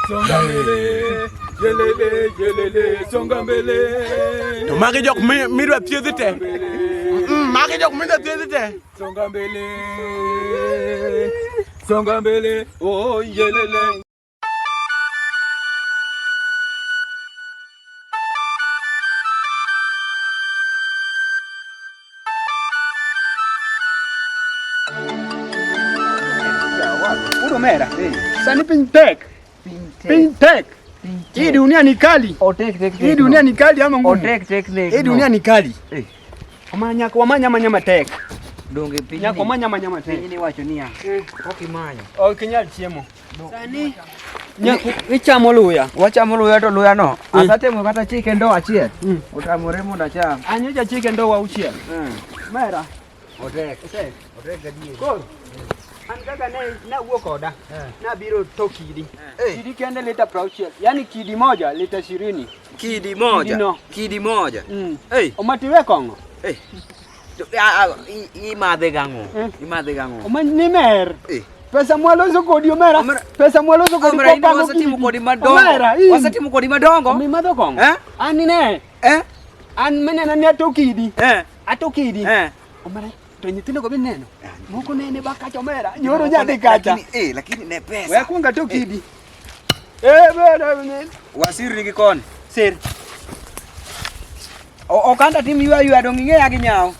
songa mbele, yelele, yelele, songa mbele. To magi jok midwa thiedhi te. Magi jok midwa thiedhi te. Songa mbele, songa mbele, oh yelele. Mera. Sani pintek. Pintek. Hii dunia ni kali. Hii dunia ni kali ama ngumu? Hii dunia ni kali. Amanya kwa manya tek. Donge pinyi. Nya kwa manya tek. Pinyi wacho niya. Okimanyo. Okinyal chiemo. Sani nya ichamo luya. Wachamo luya to luya no. Asatemo kata chike ndo achiel. Utamore mondo acham. Anyocha chike ndo auchiel. Mera. Otek. Otek gadier. Kor. An kaka na wuok oda. Na biro to kidi. Kidi kende lita 60. Yaani kidi moja lita 20. Kidi moja. Kidi moja. Omatiwe kongo. Imadhe gango. Imadhe gango. Omani mer. Pesa mwaloso kodi omera. Pesa mwaloso kodi kwa pango. Wasatimu kodi madongo. Wasatimu kodi madongo. Omimadho kongo. Ani ne. An menena ni atokidi. Atokidi. Omera to nyithindo go bineno. Moko nene bakacha omera. Nyoro nyadhi kacha. Lakini ne pesa. We kunga tokidi. Bera nene. Wasiri gi kon. Sir. Okanda tim ywa dong ing'eya gi nyawo.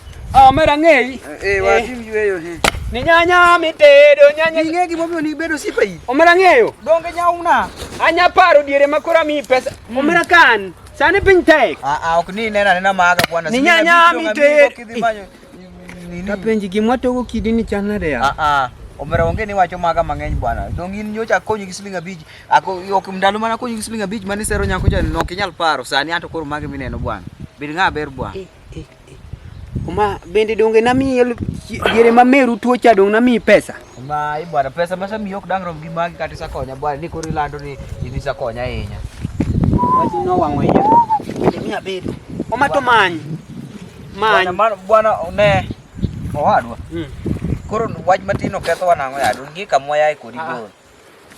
Omera ng'eyi. Watim yweyo he. Ni nyanya mitedo nyanya. Ing'e gimomiyo ni bedo sipai. Omera ng'eyo. Donge nyauna. Anya paro diere makora mi pesa. Omera kan. Sani piny tek. Ok ni nena maga bwana. Ni nyanya mitedo. Kapenji gimwatogo kidi ni chanade ya. Omera onge ni wacho maga mang'eny bwana. Dong in nyocha konyi gi siling abich. Ako ok ndalo mana konyi gi siling abich mani sero nyako cha no kinyal paro. Sani anto koro mage mineno bwana. Bed ng'a ber bwana. Oma bende donge nami diere mameru tuo cha dong nami pesa. Ma bwana pesa masa mi ok dang rom gi magi kata sa konya bwana ni koro ilando ni ini sa konya ahinya. Wachi no wang'o iya. Mi abedo. Oma to many. Bwana ne. Owadwa. Koro wach matino ketho wanang'o ya don gi kamoya kodi go.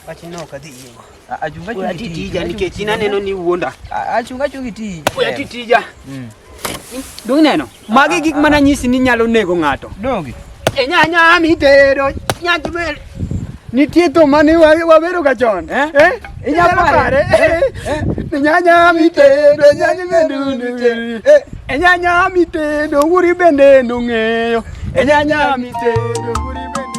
Wachi no kadhi yiego. Ajunga tija nikech inaneno ni wuonda. Achunga chungi tija. Oya tija. Dong neno. Magi gik mana nyisi ni nyalo nego ng'ato. Dongi. Nyanya mitero. Nyanya mer. Nitie to mane wabero ga chon. Inyalo pare. Nyanya mitero nyanya mendu. Nyanya mitero uri bende nung'eyo. Nyanya mitero uri bende.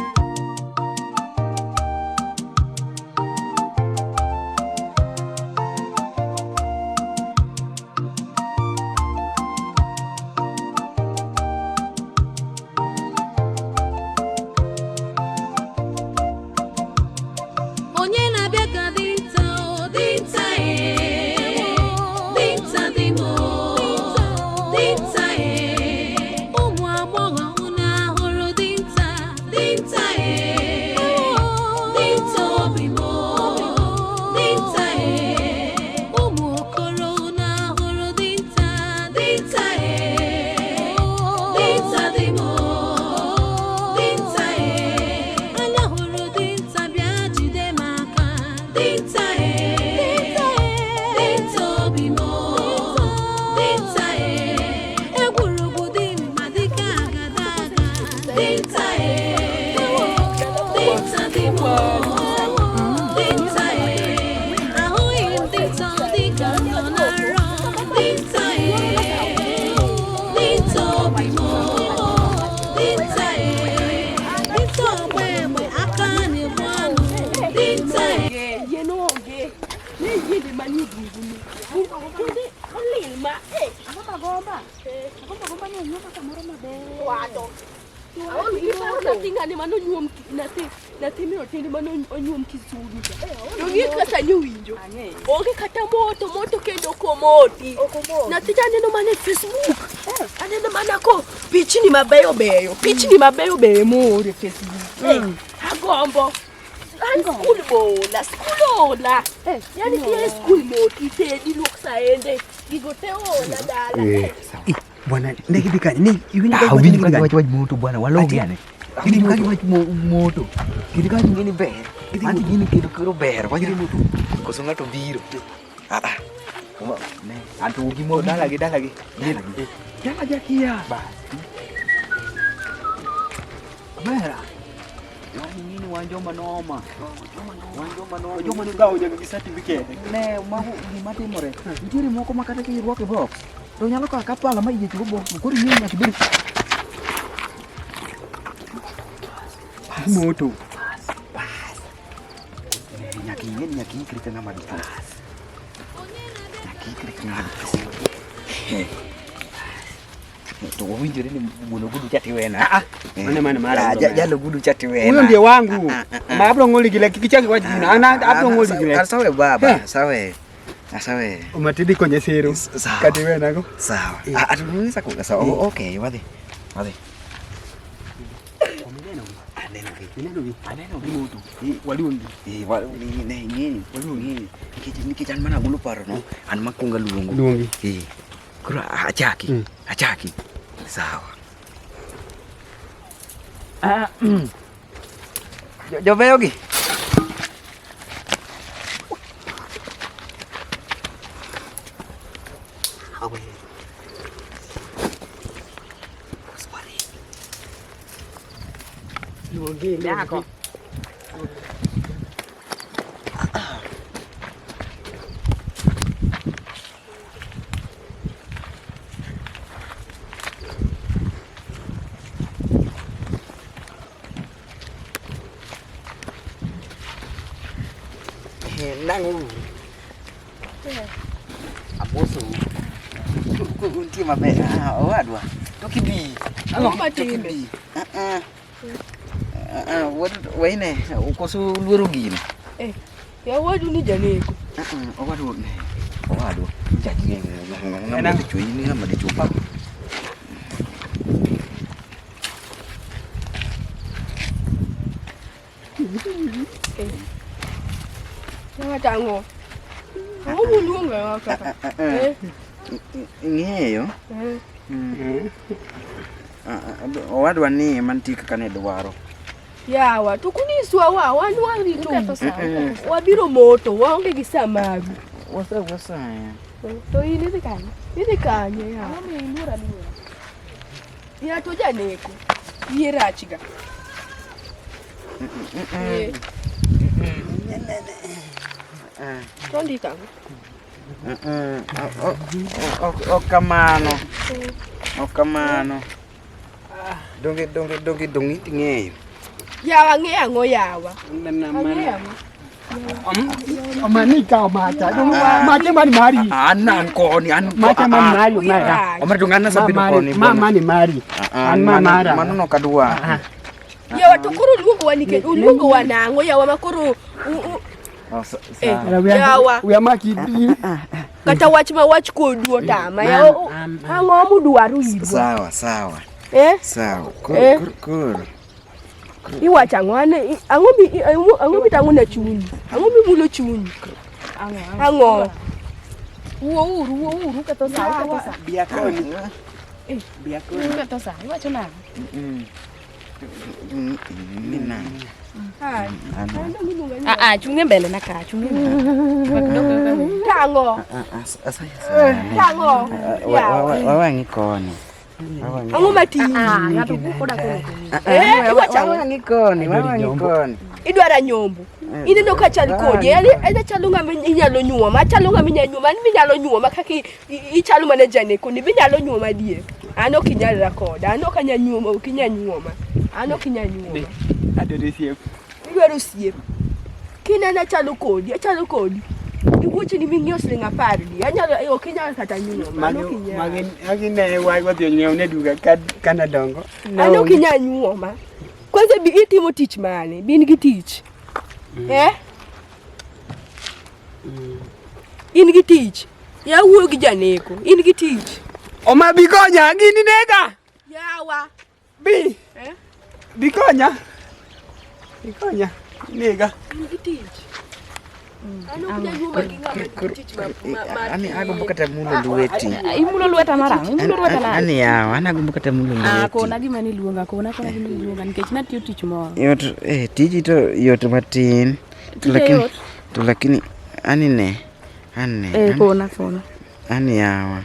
Ngani mano nyuom nati miro tindi mano onyuom kisudu. Dongi kata nyuwinjo. Onge kata moto kendo komoti. Nati janeno mane Facebook. Aneno mana ko pichni mabeyo beyo more Facebook. Agombo. School ola. Yani kia school moti tedi luksaende. Gigote ola dala. Bwana ndege bikani ni iwini waj moto bwana walogi yani kidi mkaki waj moto kidi kaji ngini ber anti gini kidi kiro ber waj moto Koso ngato biro. Ne, antu gimo dah lagi. Jangan jakia. Bera. Ini wanjoma noma. Wanjoma ni gawo jaga certificate. Ne, mau gimana timore? Jadi moko makata ki ruok box. Do nyalo ka kapala ma iye chubo. Ko ri nyanya kibiri. Moto. Nyaki krita nama di pas. Nyaki krita nama di pas. To winjire ni muno gudu chati wena. Mana mara. Jalo gudu chati wena. Huyo ndiye wangu. Maabro ngoli gile kikichaki kwa jina. Ana abro ngoli gile. Sawa baba, sawa. Sawa. Umatidi kwenye sero. Kati wena ko. Sawa. Atunisa ko sawa. Okay, wadi. Aneno moto. Walundi. Walundi. Kijan mana gulu paro no. An makunga luongo. Kura achaki. Sawa. Joveyo gi. Yako. Nangu. Aposo. Kunti mabe. Wadwa. Tokibi. Tokibi. Waine ukoso luoro gino. Ya wadu ni janeko. Owadu. Jadi ngama dicuy ini ngama dicoba. Jangan tango. Kamu bulu enggak kakak? Ngeyo. Owadu ni mantika kane dwaro. Yawa tukuniswa wanu waritu wabiro moto waonge gisamagu wasa to ini kanye ya ya to janeko yerachiga tondika okamano dongi tingeyo yawa ngeyango yawa Amanika mata. Mata mani mari. Anan koni an. Mata mani mari mara. Omar dungana sabi koni. Mama ni mari. An mara. Manono kadua. Yawa tukuru lungu wanike. Lungu wanango yawa makuru. Yawa. We amaki. Kata watch koduo tama yawa. Ango muduaru hibwa. Sawa. Sawa. Kur. Iwacha ngwane angobi tanguna chuni angobi mulo chuni ango uo katosa biakoni katosa iwacha na nina chunge mbele na ka chunge tango wawa ngikoni ango mati ngato kukoda wawa ngikoni idwara nyombo ine ndo kachal kodi yani eda chalunga minyalo nyuoma chalunga minyalo nyuoma kaki ichalu manejane koni minyalo nyuoma die ano kinyal record ano kanya nyuoma ukinyanyuoma ano kinyanyuoma adoresiep idwaro siep kinana chalu kodi iwuoche ni mingio slinga pardi anyalo okinyal kata nyuoma ano kinyal magen agine wai wadhi nyiew ne duga kana dongo ano kinyanyuoma kwanza bi itimo tich mane bin gi tich in gi tich ya wuo gi janeko in gi tich oma bikonya gini nega yawa bikonya nega in gi tich ano kunyanyuoma gi ngama tich ani agombo kata mulo lueti imulo lueta marang imulo lueta na ani yawa ana agombo kata mulo lueti kona gima ni luonga kona gima ni luonga nikech natiyo tich moro yot tiji to yot matin to lakini Anine. Kona. Ani yawa.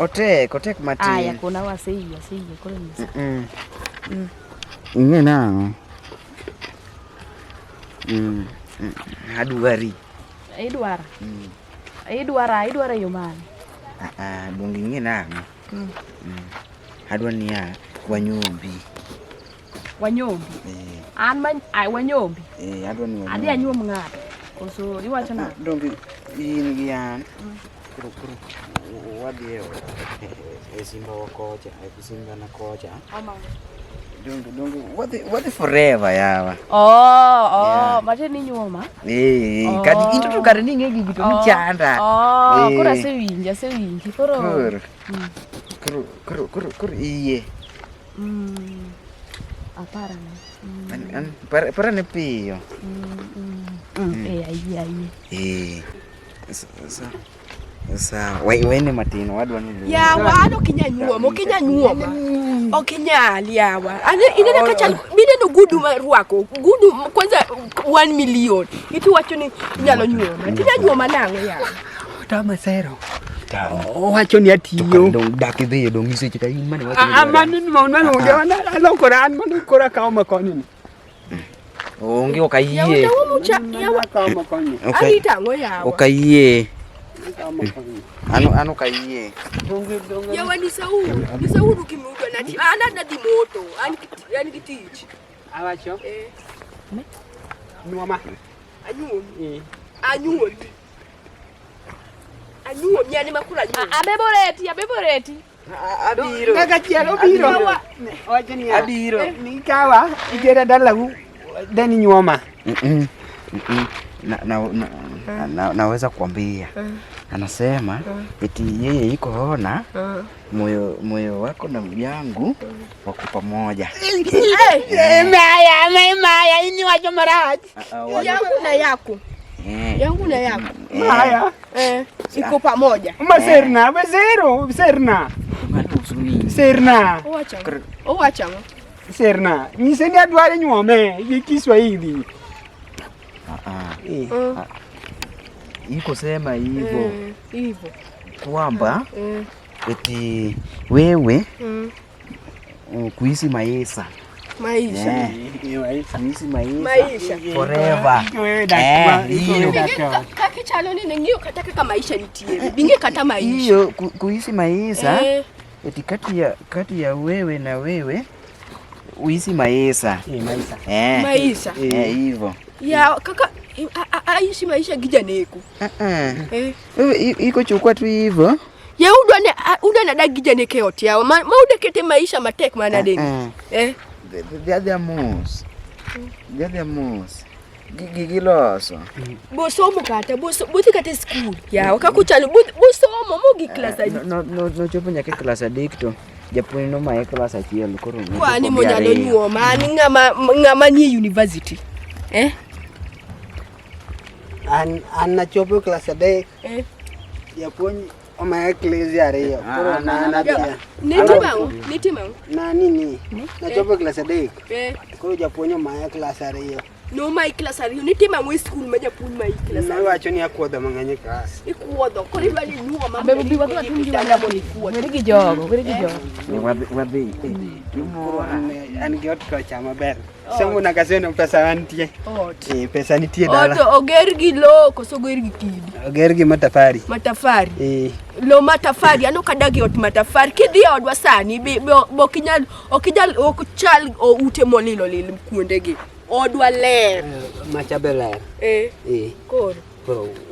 Otek mati. Aya kona waseiya kore ni. Inge nang. Aduari. Idwara yo mane. Dongi inge nang. Adwa niya Wanyombi. An man ai Wanyombi. Adwa ni Wanyombi. Adi anyuom ng'ato. Koso iwacho na. Dongi in gi an. Kuro wadhi e simba wakocha, simba na kocha. Dongi wadhi forever yawa. Mate ni nyuoma. Kadi into to kare ni ngegi gitu michanda. Kora sewinja koro. Kuro iye. Apara An para ne piyo. Aye. Sa wene matino wadwa ni. Yawa ano kinyanyuoma okinyali yawa. Inene kachal bineno gudu marwako. Gudu kwanza 1 million. Itu wacho ni nyalo nyuoma. Kinyanyuoma nango yawa. Tama zero. Wacho ni atiyo. Dong dak idhi dong iseche ka in mane wacho. Manu onge wana lokora an manu kora kawo makoni. Onge okayie. Yawa mucha yawa Kawo makoni. alitango yawa. Okayie. Kawo makoni. Ano kayie. Yawa ni Saulu kimudo na ana na di moto. Ani kitich. Awacho. Nuoma. Anyuom nyani makula nyuom. Abeboreti. Abiro. Kaka chielo biro. Wacho ni Abiro. Ni kawa ikera dalau deni nyuoma. Naweza kuambia. Anasema eti yeye iko hona moyo wako na yangu wako pamoja. Maya ini wacho maraj. Yangu na yako. Maya. Iko pamoja. Maserna, Serna. Owacha. Serna. Niseni adware nyuome gi Kiswahili. Iko sema hivyo. Kwamba eti wewe kuishi maisha. Kuishi maisha forever. Kaki chalo ni ngio kataka kama maisha nitie. Binge kata maisha. Hiyo kuishi maisha eti kati ya wewe na wewe uishi maisha. Maisha. Hivyo. Ya kaka aishi maisha gijaneko. Iko chukua tu hivyo. Ya udwa na dagi janeke yote yao. Maude kete maisha matek mana deni. The other moves. Gigiloso. Bosomo kata bothi kata school. Ya wakakuchalo bosomo mogi class adi. No chopo nyake class adikto. Japuonj no mae class achiel koro. Kwani monyalo nyuoma ani ngama ni university. An nachopo class adek. Japuonj omae class ariyo. Koro na bia. Nitimango. Na nini? Nachopo class adek. Koro japuonj omae class ariyo. No mai class ariyo nitimango e school ma japuonj mai class. Na wacho ni akwodho mang'eny class. Ikuodho koro idwani nyuoma. Bebo biwa kwa tunji wana weri gi jogo. Wadhi. An gi ot kocha maber. Somo na kaseno pesa antie. Pesa nitie dala. Oto oger gi lo koso oger gi kidi. Oger gi matafari. Lo matafari ano kadagi ot matafari kidhi odwa sani bokinyal okchal ute molilo kuondegi. Odwa ler. Machabe ler.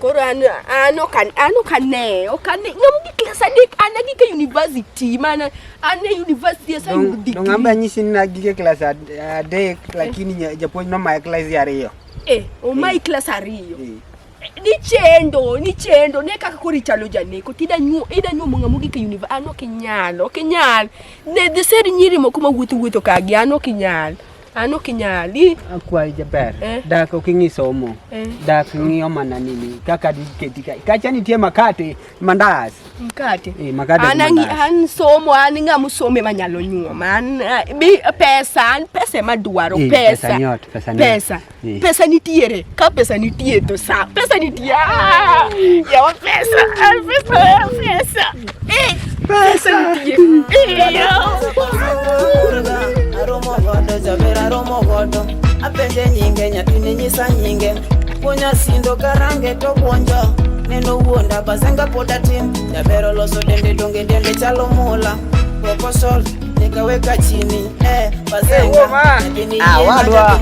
Koro ano kane ngamugi class adik anagi ke university mana ane university sa yudi. Dong amba nyisi na gige class adek lakini japuonj no mai class ariyo. O mai class ariyo. Ni chendo ne kaka kori chalo janeko ida nyu ngamugi ke university ano kinyal. Ne de ser nyiri moko ma wuotho kagi ano kinyal. Ano kinyali. Akwa jaber. Dak okingi somo. Dak ngiyo mana nini. Kaka diketika. Kacha nitie makate mandas. Mkate. Makate mandas. An somo an nga musome manyalo nyuoma. An pesa maduaro pesa. Pesa nitiere. Ka pesa nitie to sa. Pesa nitie. Ya pesa. Pesa nitie. Romo godo apenje nyinge nyathini nyisa nyinge puonja sindo karange to puonjo neno wuonda bazenga poda tim jabero loso dende donge dende chalo mula proposal nikaweka chini bazenga wadwa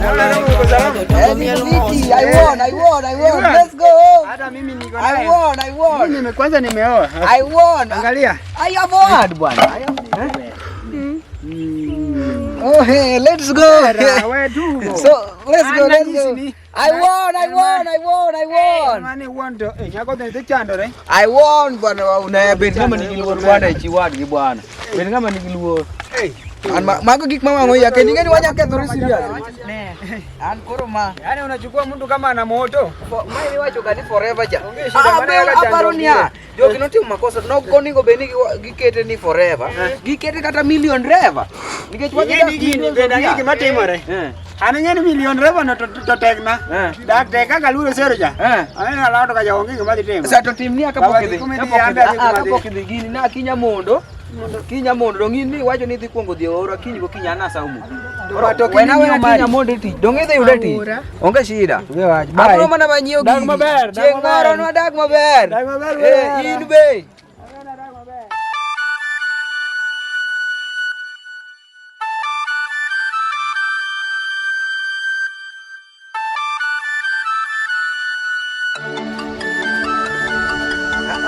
I won let's go hata mimi niko I won mimi kwanza nimeoa I won angalia I have won bwana Oh hey, let's go. So let's go. I won. Mani wando nyako tete chando re. I won bwana una ben kama nikiluo bwana ichi wadi bwana. Ben kama nikiluo. An mago gik mama ngoya ke ningeni wanya ke thori serious. An koro ma. Yaani unachukua mtu kama ana moto. Mai wacho kadi forever ja. Aparonia. Jogi notimo makosa no koningo beni gikete ni forever. Gikete kata million rever. Nikech wadi gini benda giki matimore. Ananyeni million rever no to tegna. Dak teka galuro sero ja. Ana lado ka jaonge ngima ditimo. Sa to timni akapokidhi gini na kinya mondo. Kinya mondo dongini wacho ni dhi kuongo dhi ora kinyi go kinya na saumu. Ora to kinya mondo ti. Donge dhi yude ti. Onge shida. Abro mana manyio gini. Dag maber. Chengaro no dag maber. Dag maber. In be.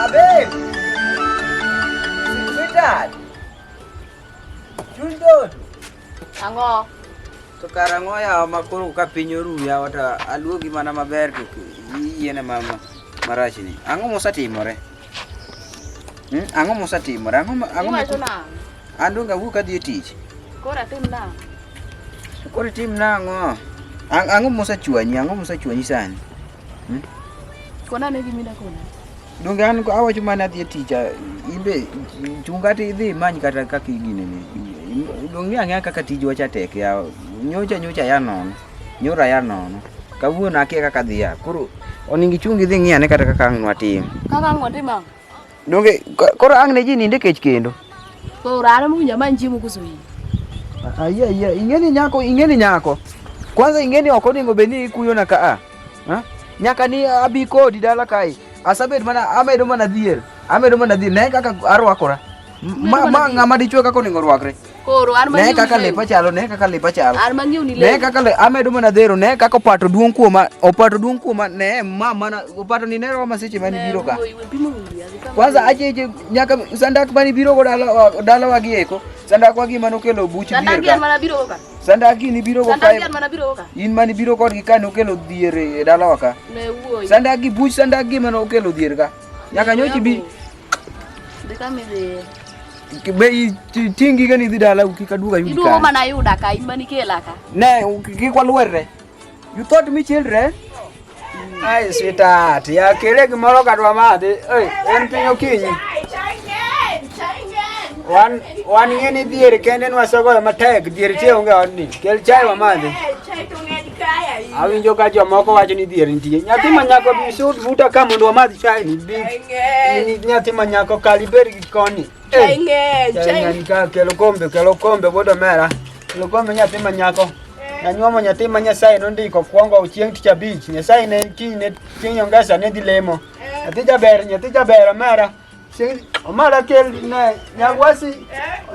Abe. Sweetheart. Jundo. Ang'o? To karango ya makoro ka piny oru ya wata aluogi mana maber to yiene mama marach ni. Ang'o mosatimore? Ang'o mosatimore? Ang'o na? Andonga wuka dhi tich. Kora tim na. Koro tim nang'o? Ang'o mosachwanyi sani? Kona ne gimina kona. Donge an awacho mana dhi tich imbe chunga ti dhi many kata kaka igine ni. Donge ang'eya kaka tij wacha tek ya nyocha ya nono. Nyora ya nono. Kawuono akia kaka dhi ya. Koro oningi chungi dhi ng'iyane kata kaka ang' watim. Kaka ang' watim ang'? Donge koro ang' ne ji ninde kech kendo. Koro an mkunya manjimu kusuyi. Iya ingeni nyako. Kwanza ingeni okoningo beni kuyo na ka nyaka ni abi kodi dala kai. Asabed mana amedo mana dhier. Ne kaka arwakora. Ma ngama dichwe kaka oningo rwakre. Koro an manyiu. Ne kaka lepa chalo. An manyiu ni le. Ne kaka amedo mana dhero ne kaka opato duong' kuoma ne mana opato ni ne roma seche mani biro ka. Kwanza aje nyaka sandak mani biro go dala wagi eko. Sandak wagi manokelo buch dhier ka. Sandak mana biro ka. Sandak ni biro go kae. Sandak mana biro ka. In mani biro kodgi ka nokelo dhier e dala waka. Ne wuoi. Sandak gi manokelo dhier ka. Nyaka nyochi bi. Dekamide. Be tingi gani dhi dala ukikaduga yudi ka. Iduogo mana yuda ka in mani kela ka. Ne kikwalwere. You thought me children? Ai sweetheart ya kele gimoro kadwa madhi. En piny okinyi. Wan ng'eni dhier kende nwasogoyo matek dhier tie onge odni. Kel chai wamadhi. Awinjo ka jomoko wacho ni dhier nitie. Nyathi manyako bi sud buta ka mondo wamadh chai ni bi. Nyathi manyako kali ber gi koni. Chai ng'eny ka kelo kombe bodo mera. Kelo kombe nyathi manyako. Nanyuomo nyathi ma Nyasaye nondiko kuongo chieng' tich abich. Nyasaye ne kiny chieng' ongesa ne dhi lemo. Nyathi jaber mera. Omara kel ne nyagwasi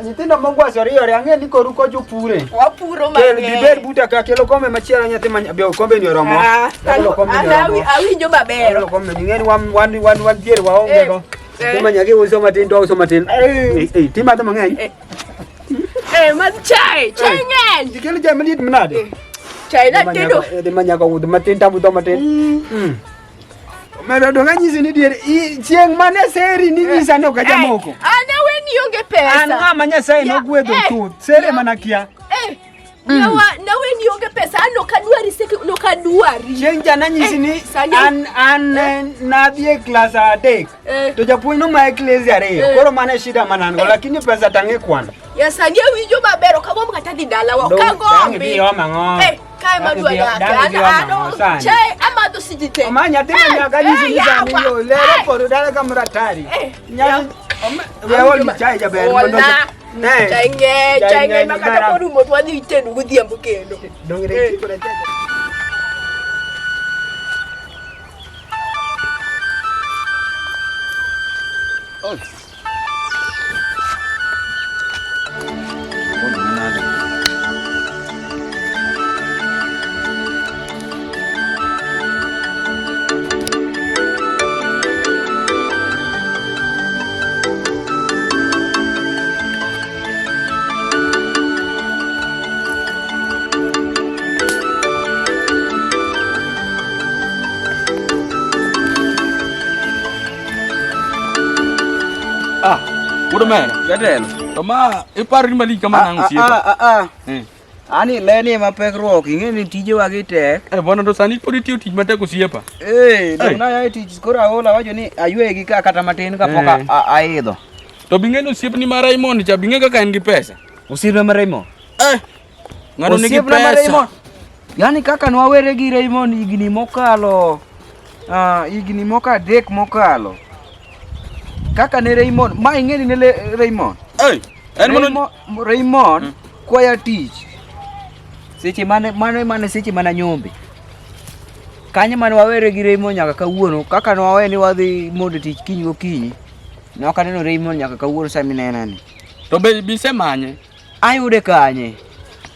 nyithindo mogwaso riyo ang'e ni koru kojo pure. Wapuro mang'eny. Kel biber buta ka kelo kombe machielo nyathi ma be kombe ni oromo. Awinjo maber. Kelo kombe ni ng'eni wan diere waonge go. Kama nyagi uso matin to uso matin. Tima to mang'eny. Mad chai ng'eny. Dikelo chai maliet manade. Chai na tedo. De manyako udh matin tabu to matin. Mero donga nyisi ni diere chieng' mane seri ni nyisa no ka jamoko. Ana weni onge pesa. An ng'ama Nyasaye nogwedho chuth. Sere mana kia. Na we ni onge pesa no kadwari seke no kadwari. Chieng' jana nyisi ni an nadhi e klas adek. To japuonj no ma e klas 2. Koro mane shida manango lakini pesa tange kwano. Ya sani winjo maber kagombo kata dhi dala wa kagombi. Kai madwa yake ano chai amado sijite. Omanya tena nyaka nyisi ni sani yo lero poro dala kamratari. Nyaka wewe ni chai jaber mondo. Chai makata koru moto wadhi itendo godhiambo kendo. Dongre kiko na chai. Udah mana? Gadel. Toma, ipar ni mali kama nang siapa? Ani leni mapek ruok ingeni tije wagi tek. Bona do sani podi tiu tij mate ko siapa? Dona ya tij skora ola wajo ni ayuegi ka kata matin ka poka aidho. To bingeno siapa ni Raymond cha binge ka kan gi pesa. Usirna ma Raymond. Ngano nigi pesa. Yani kaka nwawere gi Raymond igni mokalo. Igni moka dek mokalo. Kaka ne Raymond, ma ingeni ne Raymond. Raymond kwaya tich. Seche mane seche mana nyombe. Kanye mane wawere gi Raymond nyaka kawuono, kaka nwaweni wadhi mondo tich kiny gokinyi. Noka neno Raymond nyaka kawuono sa minena ni. To be bise manye. Ayude kanye.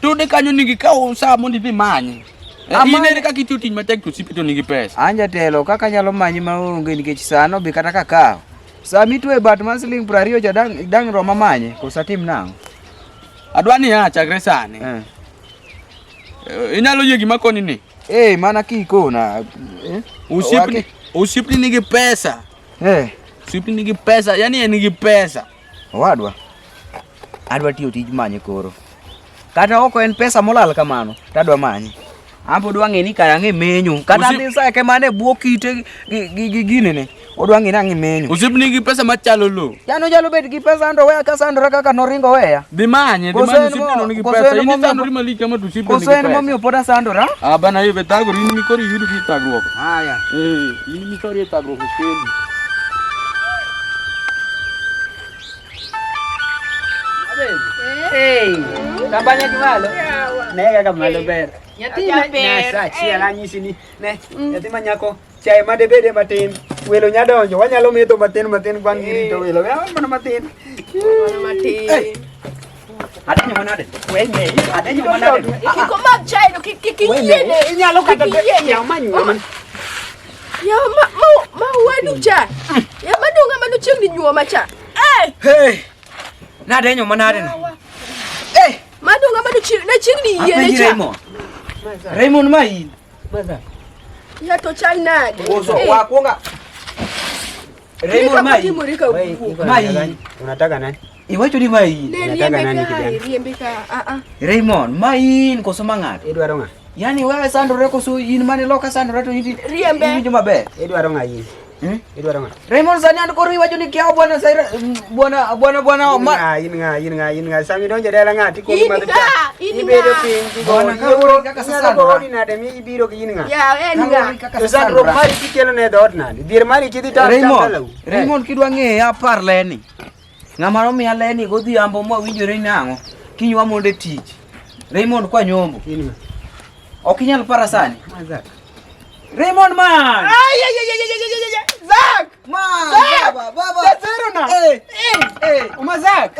Tude kanyo nigi kawo sa mondi dhi manye. Ine ka kitiu tich matek to sipito nigi pesa. Anja telo kaka nyalo manye maonge nikech sano be kata kakao. Sami tuwe bat masling 20 cha dang roma manye ko satim nang. Adwani ya chakre sane. Inyalo yie gima koni ni. Mana kiko na usipni nigi pesa. Usipni nigi pesa, yani nigi pesa. Wadwa. Adwa tiyo tij manye koro. Kata oko en pesa molal kamano, tadwa manye. Ambo dwa ngeni kaya nge menyu. Kata ndisa ke mane buo kite gi ginene. Odwa ngeni angi menyu. Usipni nigi pesa machalo lo. Yano jalo bet gi pesa ando weya ka sandra kaka noringo weya. Dimanye usipni no nigi pesa. Ini sandro mali kama tu usipni nigi pesa. Koso en momi opoda sandra? Bana hiyo tagro ini mikori hiru ki tagro. Haya. Ini mikori tagro kuskeli. Tambahnya gimana? Nega kamalo ber. Nyatima ber. Nasa chiela nyisi ni. Ne, nyatima nyako. Chai madebede matin. Welo nyadonjo wanyalo meto matin kwan girito welo. Mana matin. Adanya manade. Wene, adanya manade. Kiko mag chai no kikiyene. Inyalo kata ya manyo. Ya ma wadu cha. Ya madunga manu chingni nyuoma cha. Nadenyo manade na. Madunga manu chingni yene cha. Raymond mai. Maza. Ya to chai nade. Ozo wakonga. Raymond mai. Mai. Unataka nani? Iwacho ni mai. Unataka nani kijana? Riembeka. Raymond mai koso mangat. Edwaro nga. Yani wewe sandro koso yin mane loka sandro to yin. Riembe. Yin juma be. Edwaro nga yin. Edwaro nga. Raymond sani ando kori wacho ni kia bwana saira bwana ma. Yin nga. Sami donje dela nga tiko ni madha. Ini bedo pingi. Bwana kawro kaka sandro. Ni na de mi biro ki yin nga. Ya nga. Sandro mari kikelo ne dot na. Dir mari kidi ta. Raymond kidwa ng'e apar leni. Ng'ama nomiya leni godhiambo mawinjore nang'o kiny wamonde tich. Raymond kwa nyombo. Ok inyal para sani. Raymond man. Zak. Man. Baba. Zero na. Umazak.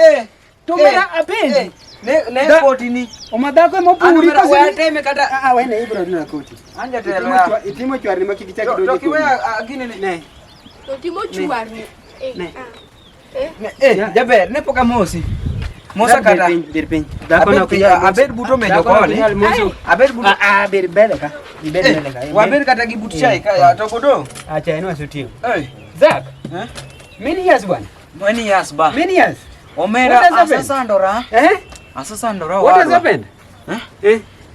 Tumera apendi. Ne koti ni. Umadako mopuri ko se. Teme kata. Wene ibro na koti. Anja tela. Itimo chwari makiki chaki dojo. Doki we agine ne. Itimo chwari. Jaber ne poka mosi. Mosa kata. Berpin. Abed buto mejo koni. Abed buto. Ber bele ka. Bele ka. Wabed kata gi buto chai ka to godo. Acha eno asutio. Zak. Many years bwana. Many years ba. Many years. Omera asasandora. Asasandora. What has happened?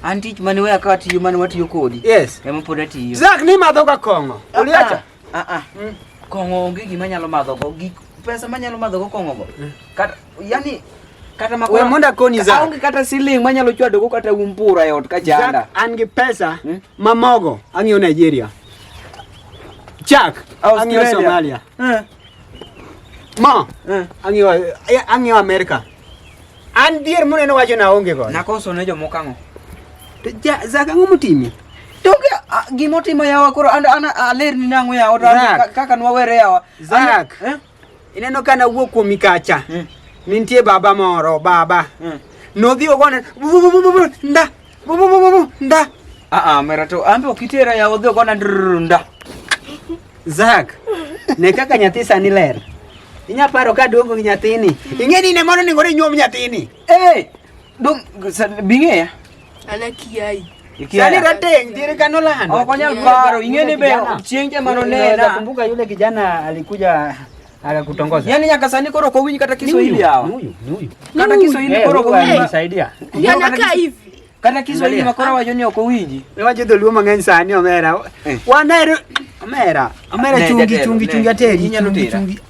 An tich mane weya ka tiyo mane watiyo kodi. Yes. Ema pod atiyo. Zak ni madho ka kongo. Uliacha? Kongo onge gima nyalo madho go. Pesa manyalo madho go kongo go. Kata yani kata makora. We monda koni Zak. Aonge kata siling manyalo chwado go kata umpura yot ka chanda. Zak an gi pesa mamogo ang'io Nigeria. Chak ang'io Somalia. Ma ang'io Amerika. An dier muneno wacho na onge go. Nakoso ne jomokango. Zak ang'o motimi? Toke gimotimo yawa koro ana aler ni nango yawa kaka nwawere yawa. Zak. Ineno kana wuok kuom Mikacha. Nintie baba moro baba. Nodhi ogone nda. Nda. Mera to ambe okitera yawa odhi ogona nda. Zak. Ne kaka nyathi sani ler. Inya paro ka duogo gi nyathini. Ing'eni ne mono ningore nyuom nyathini. Dong bingeya. Ana kiai. Sani rateng dire kanolando. Okonyal paro ing'eni be chieng' jamano nena. Nakumbuka yule kijana alikuja akakutongoza. Yani nyaka sani koro kowinji kata Kiswahili yawa. Nuyu. Kata Kiswahili koro kowinji. Nisaidia. Yana ka hivi. Kata Kiswahili makora wacho ni okowinji. Wacho dholuo mang'eny sani omera. Wanero omera chungi ateri.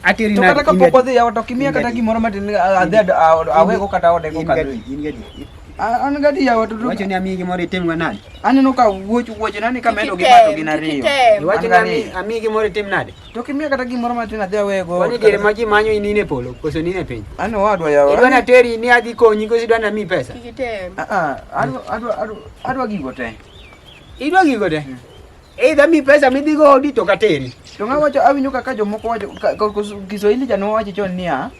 Ateri to na. kata kapoko dhi yawa to kimia kata gimoro matin adhi awego kata ode go kadhi. An gadi yawa to Wacho ni amigi moro itimwa nade? Aneno ka wuoch nani kamendo gi bato gi nariyo. Wacho ni amigi moro itim nade? To kimia kata gimoro matin adhi awego. Wani dire ma ji manyo inine polo koso nine piny. Ano wadwa yawa. Idwana teri ni adhi konyi koso idwana mi pesa. Kikitem. Adwa gigo te. Idwa gigo te. Either mi pesa midhi go odi to kateri. To ngawacho awinyo kaka jomoko wacho Kiswahili jano wacho chon niya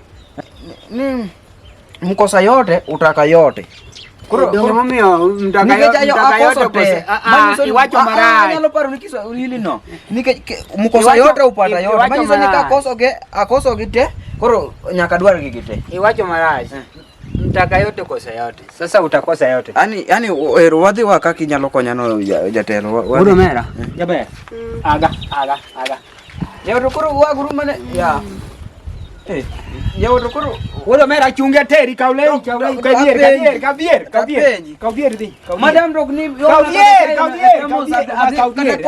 ni mkosa yote utaka yote. Koro momiyo mtaka yote kose. Iwacho marach. Nyalo paro ni Kiswahili no. Mkosa yote upata yote. Manyiso ni ka akoso gi te koro nyaka dwar gi te. Iwacho marach. Mtaka yote kosa yote. Sasa utakosa yote. Yani ero wadhi wa kaka inyalo konya no jatelo. Udo mera. Jaber. Aga. Yawa koro waguru mane ya. Yawa koro udo mera chunge teri kaulei kavier di. Madam Rogni kaudier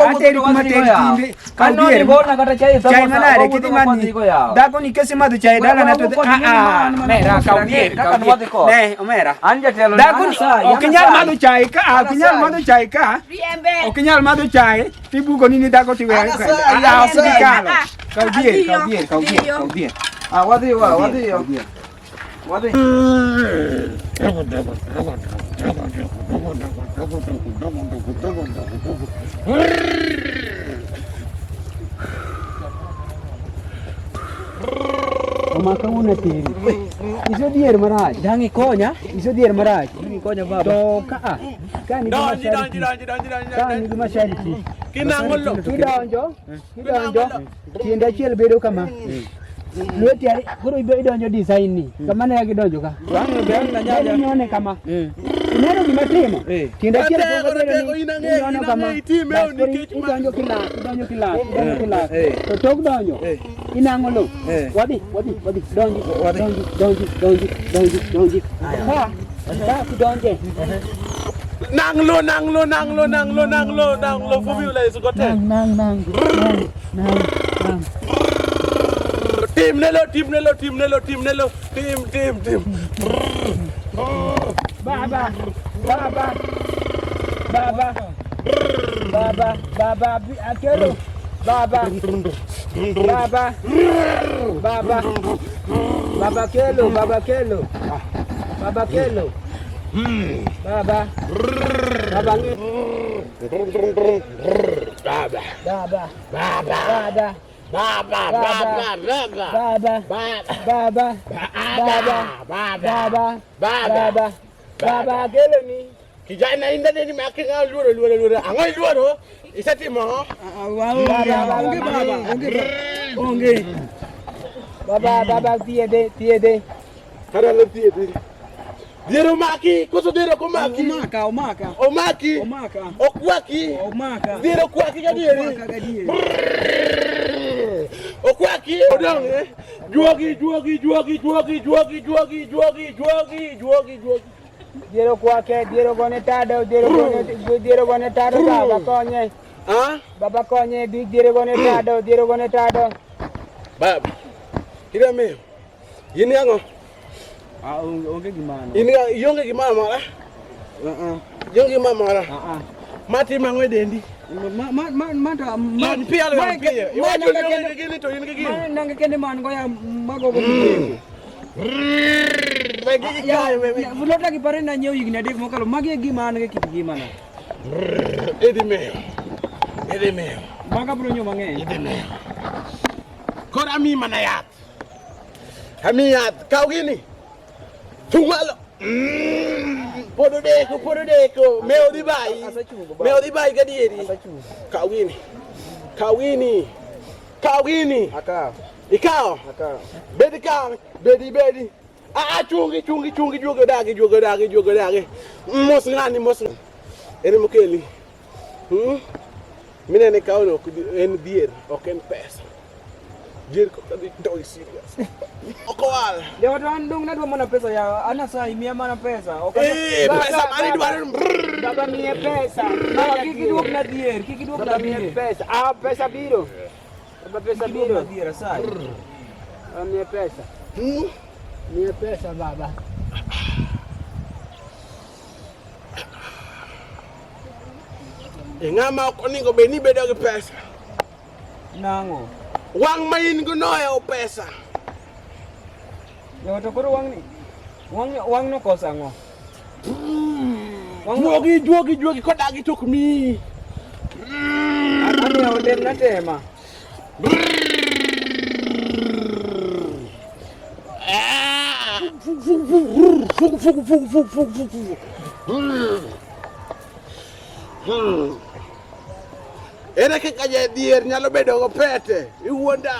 ateri kuma teri timbe kaudier bona kata chai chai manare kitimani dako ni kesi madu chai dala na to mera kaudier ne omera anja telo dako ni okinyal madu chai ka okinyal madu chai tibugo nini dako tiwe osidikalo kaudier wadhi Omaka una teri. Iso dier marach. dangi konya Iso dier marach. konya baba To ka ni gima shariki. Kinangolo. Kidonjo. Tiende achiel bedo kama. Lweti ari koro idonjo design ni. Kama ne gidonjo ka. wango be na nyanya Nione kama. Ineno gima timo. Tiende achiel bedo ni. Nione kama. Idonjo kila. To tok donjo. Inangolo. Wadi. Donji. Ha kudonje. Nanglo fumula isukote. Nang. Team nelo. Baba. Akelo. Baba kelo. Baba kelo ni. Kijana inda ni makinga luoro. Angoi luoro. Isati mo. Onge. Baba tiede. Karalo tiede. Dero maki, koso dero ko maki. Omaki. Okwaki. Dero kwaki ga diere. Okwaki odonge. Juogi. Diero kwake, diero gone tado, diero gone tado baba konye. Baba konye diero gone tado. Baba. Kira me. Yini ango? Onge gimana. Ini yonge gimana mara? Yonge mara. Mati mangwe dendi. Mata pia lo pia. Iwacho yonge gini to yini gini. Nanga kende man ko ya mago ko biye. Vulota ki pare na nyew yigna def mo kalo magi gimana ke kiti gimana. Edi me. Maga bro nyo mange. Edi me. Kora mi manayat. Hamiyat kau gini. Tungalo. Podo deko. Meo di bai kadieri. Kau gini. Aka. Ikao. Bedi. Chungi jogo dagi. Mos ngani. Ene mokeli. Mina ne kau no en dier, oken pesa. Dier ko tadi doi serious. Okoal. Leo andong na mana pesa ya ana sai mia mana pesa. Pesa mari dua. Baba mia pesa. Kiki dua na dier. Pesa. Pesa biro. Baba pesa biro. Dier sai. Mia pesa. Mia pesa baba. Ngama ko ningo be ni bedo ge pesa. Nango. Wang main go no ya pesa. Ya to koro wang ni. Wang no kosa ngo. Juogi ko dagi tok mi. Ani hotel na tema. Era ke kaje dier nyalo bedo go pete iwonda.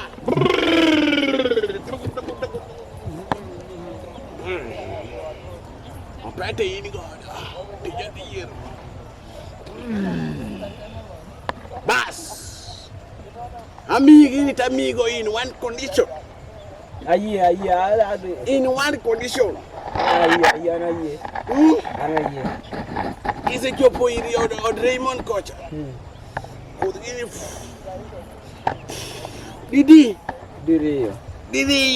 Pete ini go. Dia dier. Bas. Amigo in one condition. In one condition. Is it your boy or Raymond Kocha? Didi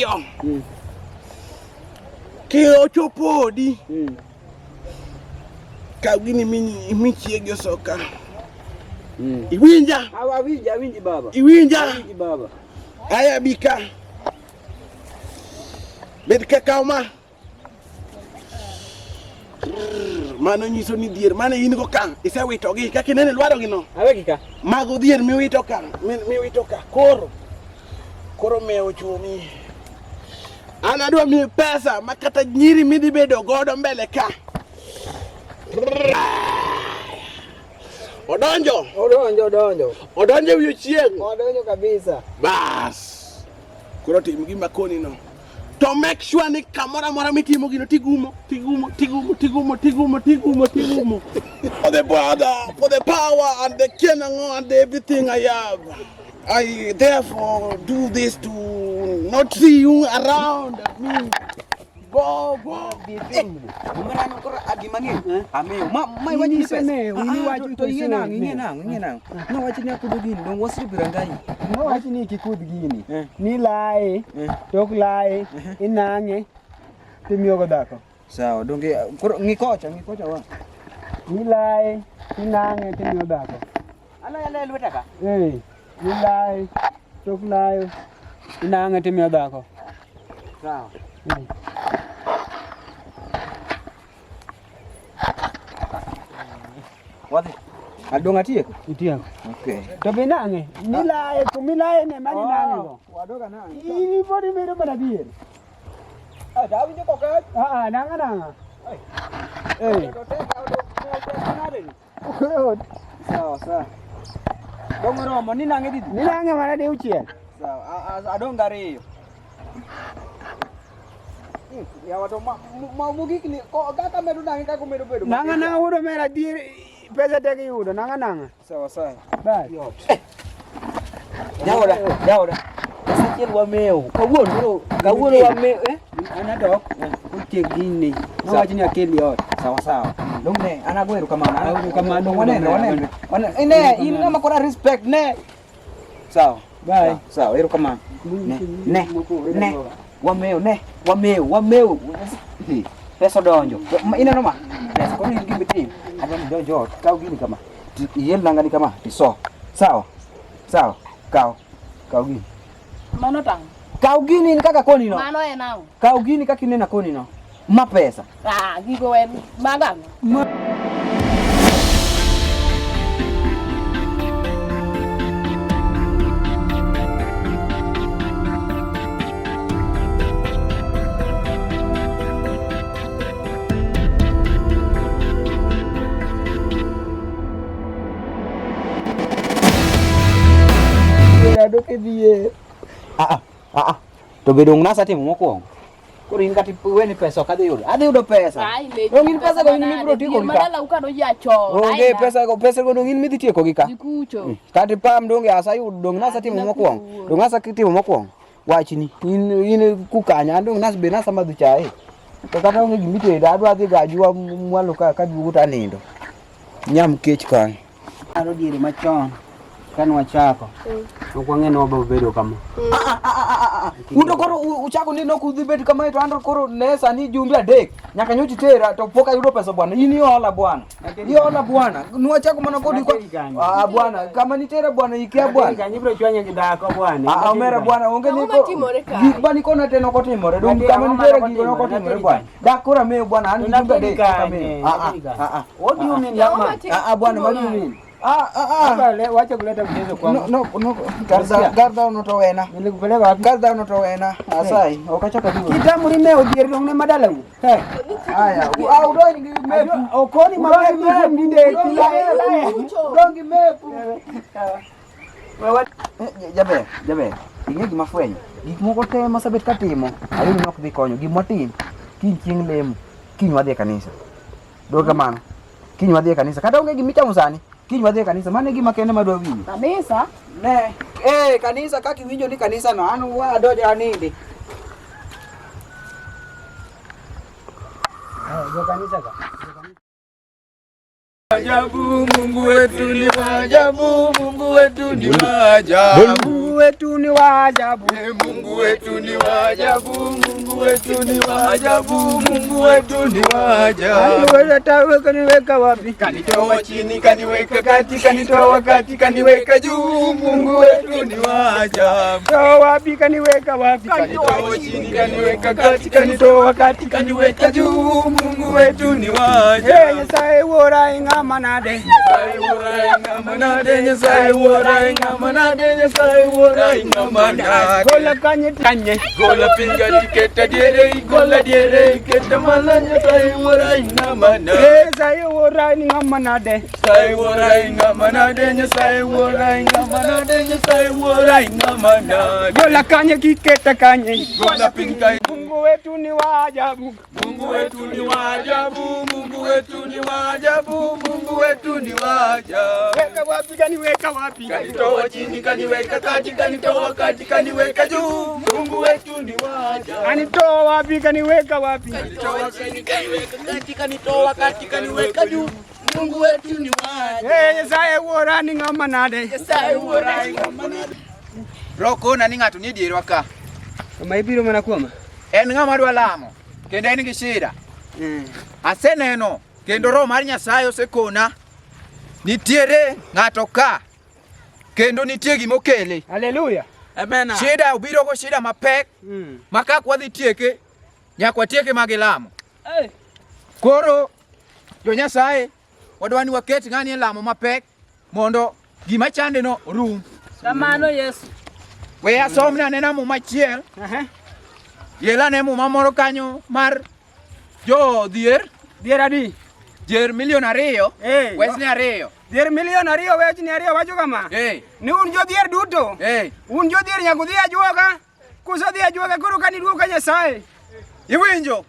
yo. Ke ocho podi. Kawini mi chiegyo soka. Iwinja. Winji baba. Baba. Aya bika. Bedka kauma. Mano nyiso ni dier mane in go kang ise wito gi kaka nene lwaro gi no awe kika mago dier mi wito kang koro me ochumi ana dwa mi pesa makata nyiri midi bedo godo mbele ka odonjo wi chieng odonjo kabisa bas koro tim gi makoni no to make sure ni kamora mora mitimo gino tigumo for the brother, for the power and the kenango and everything I have. I therefore do this to not see you around me. Go. Mumera no kora agimangin. Ameo. Mai waji pesa. Ini waji to ingenang. No waji ni akudugini. Dong wasri birangai. No waji ni kikudugini. Ni lai. Tok lai. Inange. Timiogo dako. Sawa. Donge ngikocha wa. Ni lai. Inange timiogo dako. Ala yale lwetaka. Ni lai. Tok lai. Inange timiogo dako. Sawa. Wadi. Adonga tieko? Itieko. Okay. To binange, milaye ne mani nange go. Wadoga nange. Ini bodi mero bana bier. Dawi je kokat. Nanga. Sawa. Dongero mo ni nange di. Ni nange mana de uchiel. Sawa. Adonga re. Ya wato mau mugi kini ko gata medu nange ka ko medu. Nanga udo mera di pesa tegi udo nanga. Sawa. Bas. Jawda. Sachiel wa meu. Kawuono wa meu Ana dok. Utie gini. Nawachni akeli ot. Sawa sawa. Dong ne, anak gue kamano. Waneno. Ine, ini nama kora respect ne. Sawa. Bye. Sawa, kamano. Ne. Wameu. Pesa donjo. Ina nama. Pesa kau ni gini. Ada donjo. Kau gini kama. Iya nangani kama. Diso. Sawa. Kau gini. Mano tang. Kau gini kaka koni no. Mano enao. Kau gini kaki nena koni no. Ma pesa. Ah, gigo en magang. Aduh ke dia. To bedong nasa timu moko. Kurin kati puwe ni pesa kade yule. Ade udah pesa. Dongin pesa ko ini bro ti ko ka. Madala ukado ya cho. Oke pesa ko dongin mi ti ko ka. Dikucho. Kati pam dong ya sayu dong nasa timu moko. Dong nasa timu moko. Wa chini. Ini kukanya dong nas bena sama du chai. To kata ngi gimite da adu ati gajua mwalo ka buguta nindo. Nyam kech kan. Aro diri machon. Kan wachako. Nokwange no bedo kama. Undo koro uchako ni no kudhibeti kama ito ando koro nesa ni jumbia dek. Nyaka nyuti tera to poka yudo pesa bwana. Ini yola bwana. Yola bwana. Nuwa chako mana kodi kwa. Bwana kama ni tera bwana ikia bwana. Kanyibro chwanya kidako bwana. Omera bwana onge ni ko. Gibani kona teno ko timore. Dum kama ni tera gigo ko timore bwana. Dakora me bwana ani jumbia dek kame. What do you mean young man? Bwana what do you mean? Le wacha kuleta mchezo kwangu. No. Garda unotowena. Nilikupeleka wapi? Garda unotowena. Asai, okachoka tu. Kitamu ni meo dieri dong ne madala u. Haya, au doi ni mepu. Okoni mamepu ndinde kila. Dongi mepu. Jabe. Inge gima fwenyo. Gik moko te masabet katimo. Ayo nok dhi konyo gima tim. Kiny chieng' lemo. Kiny wadhi kanisa. Dog kamano. Kiny wadhi kanisa. Kata onge gima ichamo sani. Kiny wadhi kanisa. Mane gima kende madwa winjo. Kanisa? Ne. Kanisa kaki winjo ni kanisa no. Anu wa doja anindi. Go kanisa ka. Ajabu Mungu wetu ni waajabu, Mungu wetu ni waajabu. Mungu wetu ni waajabu. Mungu wetu ni waajabu, Mungu wetu ni waajabu, Mungu wetu ni waajabu. Wewe tawe kaniweka wapi? Kanitoa chini, kaniweka kati, kanitoa kati, kaniweka juu. Mungu wetu ni waajabu. Toa wapi kaniweka wapi? Kanitoa chini, kaniweka kati, kanitoa kati, kaniweka juu. Mungu wetu ni waajabu. Nyasaye wora ngamanade. Nyasaye wora ngamanade, Nyasaye wora ngamanade, Nyasaye wora ngamanade. Gola kanye. Gola pinga tiketa diere, gola diere, keta mala Nyasaye wora ngamanade. Nyasaye wora ngamanade. Nyasaye wora ngamanade, Nyasaye wora ngamanade, Nyasaye wora ngamanade. Gola kanye kiketa kanye. Gola pinga. Mungu wetu ni waajabu. Mungu wetu ni waajabu, Mungu wetu ni waajabu, Mungu wetu ni waajabu. Weka wapi kaniweka wapi? Kanitoa chini, kaniweka kati, kanitoa kati, kaniweka juu. Mungu wetu ni waajabu. Anitoa wapi kaniweka wapi? Kanitoa chini, kaniweka kati, kanitoa kati, kaniweka juu. Mungu wetu ni waajabu. Nyasaye wora ngamanade. Nyasaye wora ngamanade. Roko na ni ng'ato ni diere waka. Kama ibiro mana kuoma? En ng'ama dwa lamo kendo en gi shida. Aseneno kendo roho mar Nyasaye osekona nitiere ng'ato ka kendo nitie gima okele. Haleluya. Amen. Shida obiro go shida mapek maka wadhi tieke nyaka watieke magilamo. Koro jo Nyasaye wadwani waket ng'ani lamo mapek mondo gima chande no rum. Kamano Yesu. We asomna nena mo machiel. Yela ne mo mamoro kanyo mar jo dhier adi? Dhier milion 2. Wes ni 2. Dhier milion 2 wech ni 2 wacho kama. Ni un jo dhier duto. Un jo dhier nyaka dhi ajuoga. Kuso dhi ajuoga koro kani duoka Nyasaye. Iwinjo?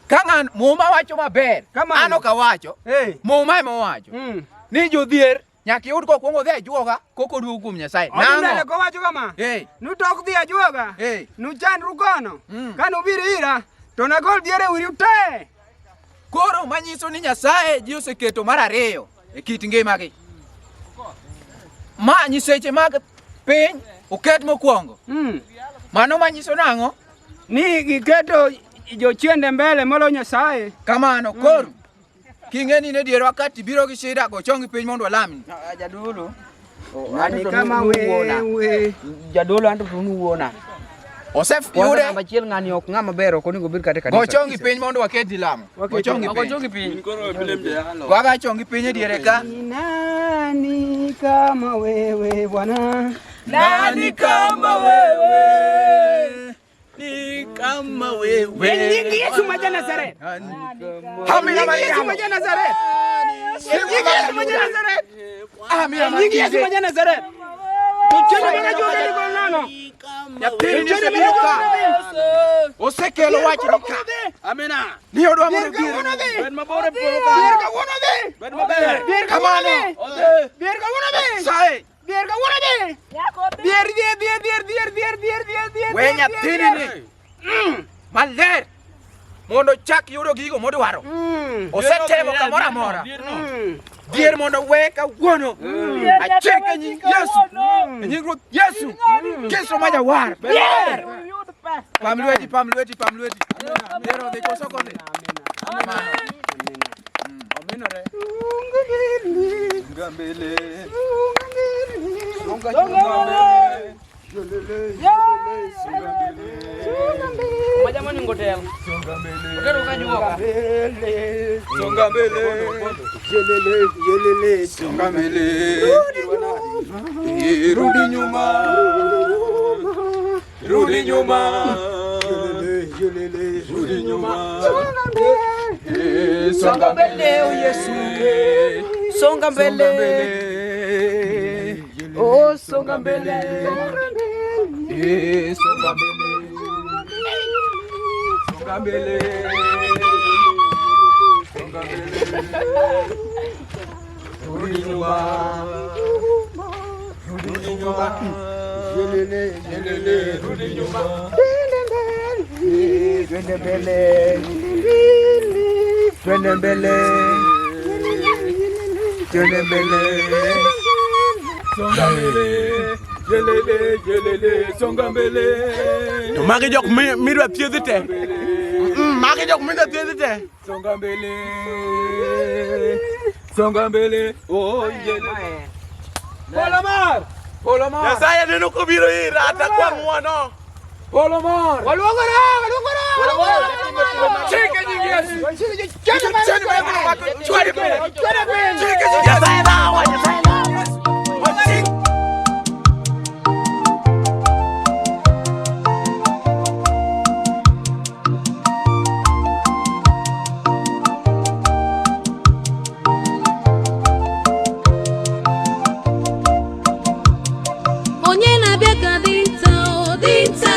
Ka muma wacho maber. Ano ka wacho. Muma ema wacho. Ni jo dhier nyaka yud ko kuongo dhi ajuoga koko duogo kuom Nyasaye. Nango ko wacho kama. Nu tok dhi ajuoga. Nu chandru kono. Kano biro ira to nagol dhier e uri te. Koro manyiso ni Nyasaye ji oseketo mar ariyo e kit ngimagi. Ma nyiseche mag piny oket mokwongo. Mano manyiso nang'o? Ni giketo jochiende mbele molo Nyasaye. Kamano koro king'eni ne dier wakati biro gi shida go chongi piny mondo walamni. Jadolo. Ani kama wewe. Jadolo anto tunuona. Osef yude namba chiel ng'ani ok ng'ama bero ko ningo bir kate kanisa. Go chongi piny mondo waket dilamo. Go chongi piny. Koro bilemde halo. Waga chongi piny e diere ka. Nani kama wewe Bwana? Nani kama wewe? Ni kama wewe. Nyingi Yesu maja Nazareth. Hamina maja Yesu maja Nazareth. Nyingi Yesu maja Nazareth. Amina Nyingi Yesu maja Nazareth. Tucheni bana joga ni konano. Ya pili se biroka. Osekelo wachi nika. Amina. Ni odwa mondo gire. Ben mabore poroka. Birga wono be. Ben maber. Birga wono be. Birga wono be. Sai. Birga wono be. Bier. Wenya tini ni. Maler. Mondo chak yudo gigo modwaro. Osetemo kamora mora. Dier mondo weka wono. Acheke nying Yesu. Nying Ruoth Yesu. Kristo ma jawar. Dier. Pamlweti. Diero dhi koso kode. Amen. Omenore. Ngambele. Majamani ngotel. Songa mbele. Rudi nyuma. Songa mbele o Yesu. Songa mbele. Oh songa mbele. Songa mbele. Rudi nyuma. Songa mbele. To magi jok midwa thiedhi te. Magi jok midwa thiedhi te. Songa mbele. Oh yele. Polomar. Nyasaye neno kobiro ira ata kwa ng'wono. Polomar. Walwogora. Chike nying Yesu. Nyasaye dawa. Onye na-abịa ka dinta, dinta